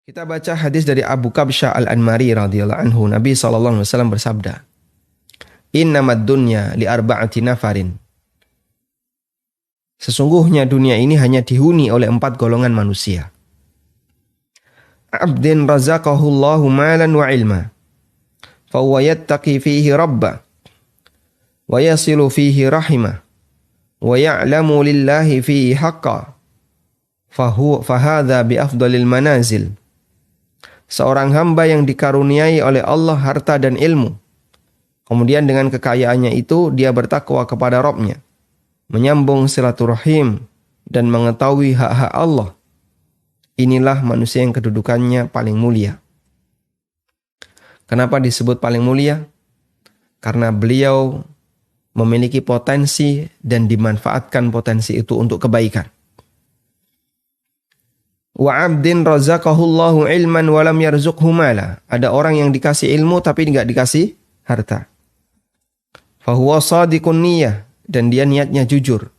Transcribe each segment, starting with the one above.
Kita baca hadis dari Abu Kabsyah Al-Anmari radhiyallahu anhu. Nabi SAW bersabda, "Innamad dunya li arba'ati nafarin." Sesungguhnya dunia ini hanya dihuni oleh 4 golongan manusia. Abdin razaqahullahu malan wa ilma, fahuwa yattaqi fihi rabbah, wa yasilu fihi rahimah, wa ya'lamu lillahi fihi haqqa, fahadha bi afdalil manazil. Seorang hamba yang dikaruniai oleh Allah harta dan ilmu, kemudian dengan kekayaannya itu dia bertakwa kepada Rabb-Nya, menyambung silaturahim dan mengetahui hak-hak Allah. Inilah manusia yang kedudukannya paling mulia. Kenapa disebut paling mulia? Karena beliau memiliki potensi dan dimanfaatkan potensi itu untuk kebaikan. Wa 'abdin razaqahullahu ilman wa lam yarzuqhu mala. Ada orang yang dikasih ilmu tapi enggak dikasih harta. Fahuwa shadiqun niyyah, dan dia niatnya jujur.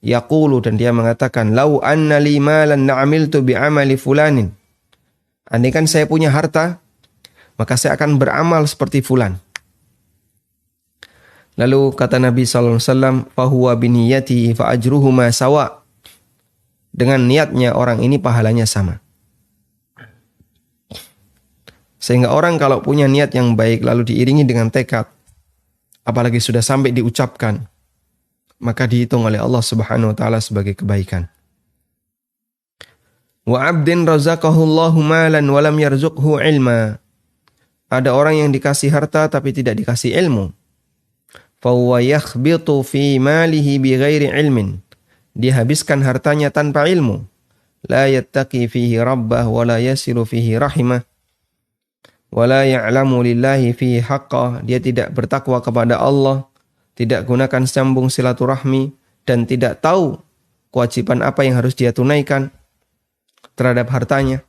Yaqulu, dan dia mengatakan, "Lau anna li malan la'amiltu bi'amali fulanin." Andai kan saya punya harta, maka saya akan beramal seperti fulan. Lalu kata Nabi sallallahu alaihi wasallam, "Fahuwa biniyatihi fa ajruhuma sawa." Dengan niatnya orang ini pahalanya sama. Sehingga orang kalau punya niat yang baik lalu diiringi dengan tekad, apalagi sudah sampai diucapkan, maka dihitung oleh Allah Subhanahu wa taala sebagai kebaikan. Wa 'abdin razaqahullahu malan wa lam yarzuqhu ilma. Ada orang yang dikasih harta tapi tidak dikasih ilmu. Fa huwa yakhbitu fi malihi bighairi ilmin. Dia habiskan hartanya tanpa ilmu. La yattaqi fihi rabbah wa la yasilu fihi rahimah. Wa la ya'lamu lillahi fihi haqqa. Dia tidak bertakwa kepada Allah, tidak gunakan sambung silaturahmi, dan tidak tahu kewajiban apa yang harus dia tunaikan terhadap hartanya.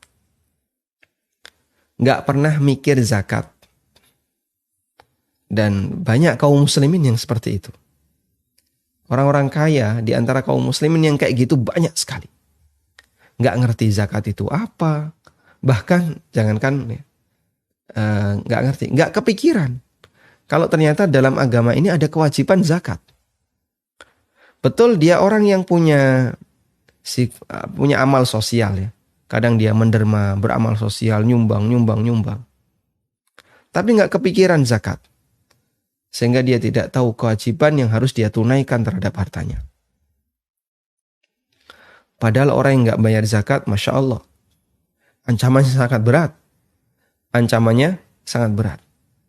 Nggak pernah mikir zakat. Dan banyak kaum muslimin yang seperti itu. Orang-orang kaya di antara kaum muslimin yang kayak gitu banyak sekali. Nggak ngerti zakat itu apa. Bahkan jangankan nggak ngerti, nggak kepikiran kalau ternyata dalam agama ini ada kewajiban zakat. Betul dia orang yang punya amal sosial ya. Kadang dia menderma, beramal sosial, nyumbang. Tapi nggak kepikiran zakat. Sehingga dia tidak tahu kewajiban yang harus dia tunaikan terhadap hartanya. Padahal orang yang nggak bayar zakat, Masya Allah, ancamannya sangat berat. Ancamannya sangat berat.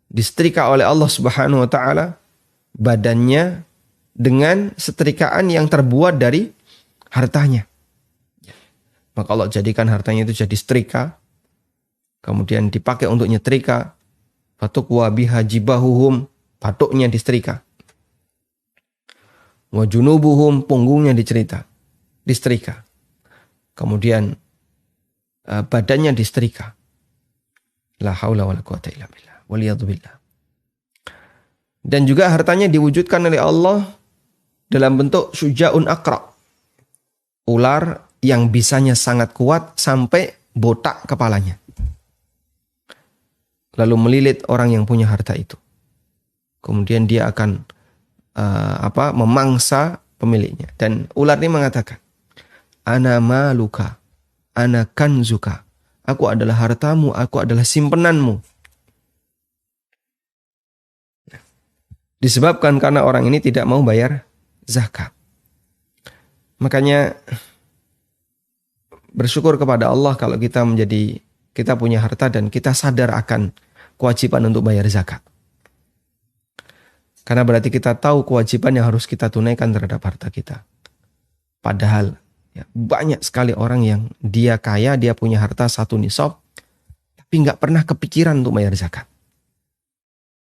Disetrika oleh Allah Subhanahu wa taala badannya dengan setrikaan yang terbuat dari hartanya. Maka Allah jadikan hartanya itu jadi setrika, kemudian dipakai untuk nyetrika. Fatukwa biha jibahuhum, patuknya disetrika. Wa junubuhum, punggungnya disetrika. Kemudian badannya disetrika. La haula wala quwata illa billah. Waliyadzubillah. Dan juga hartanya diwujudkan oleh Allah dalam bentuk syuja'un aqra. Ular yang bisanya sangat kuat sampai botak kepalanya. Lalu melilit orang yang punya harta itu. Kemudian dia akan memangsa pemiliknya. Dan ular ini mengatakan, "Ana maluka, ana kanzuka." Aku adalah hartamu, aku adalah simpenanmu. Disebabkan karena orang ini tidak mau bayar zakat. Makanya bersyukur kepada Allah kalau kita punya harta dan kita sadar akan kewajiban untuk bayar zakat. Karena berarti kita tahu kewajiban yang harus kita tunaikan terhadap harta kita. Padahal ya, banyak sekali orang yang dia kaya, dia punya harta 1 nisab, tapi nggak pernah kepikiran untuk bayar zakat.